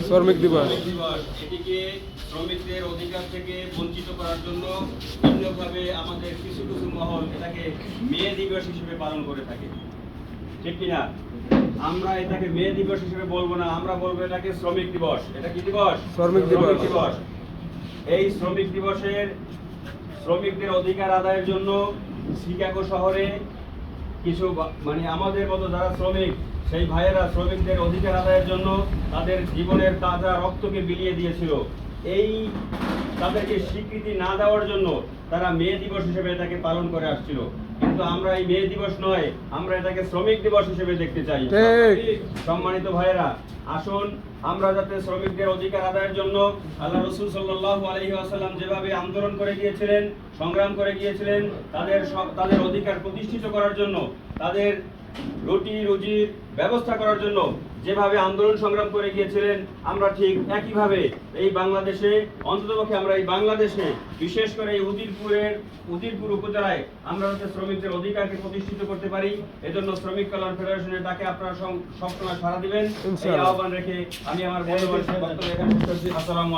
শ্রমিক দিবস এটিকে শ্রমিকদের অধিকার থেকে বঞ্চিত করার জন্য ভিন্নভাবে আমাদের কিছু কিছু মহল এটাকে মে দিবস হিসেবে পালন করে থাকে, ঠিক কিনা? আমরা এটাকে মে দিবস হিসেবে বলবো না, আমরা বলবো এটাকে শ্রমিক দিবস। এটা কি দিবস? শ্রমিক দিবস। এই শ্রমিক দিবসের শ্রমিকদের অধিকার আদায়ের জন্য শিকাগো শহরে কিছু আমাদের মতো যারা শ্রমিক, সেই ভাইয়েরা শ্রমিকদের অধিকার আদায়ের জন্য তাদের জীবনের তাজা রক্তকে বিলিয়ে দিয়েছিল। এই তাদেরকে স্বীকৃতি না দেওয়ার জন্য তারা মে দিবস হিসেবে এটাকে পালন করে আসছিল, কিন্তু আমরা এই মে দিবস নয়, আমরা এটাকে শ্রমিক দিবস হিসেবে দেখতে চাই। সম্মানিত ভাইয়েরা, আসুন আমরা যাতে শ্রমিকদের অধিকার আদায়ের জন্য আল্লাহ রাসূল সাল্লাল্লাহু আলাইহি ওয়াসাল্লাম যেভাবে আন্দোলন করে গিয়েছিলেন, সংগ্রাম করে গিয়েছিলেন, তাদের অধিকার প্রতিষ্ঠিত করার জন্য, তাদের রুটি রুজির ব্যবস্থা করার জন্য যেভাবে আন্দোলন সংগ্রাম করে গিয়েছিলেন, আমরা ঠিক একইভাবে এই বাংলাদেশে, অন্ততপক্ষে আমরা এই বাংলাদেশে, বিশেষ করে এই উজিরপুর উপজেলায় আমরা যাতে শ্রমিকদের অধিকারকে প্রতিষ্ঠিত করতে পারি, এজন্য শ্রমিক কল্যাণ ফেডারেশনের ডাকে আপনারা সবসময় সাড়া দিবেন, এই আহ্বান রেখে আমি আমার বক্তব্য এখানে শেষ করছি। আসসালামু আলাইকুম।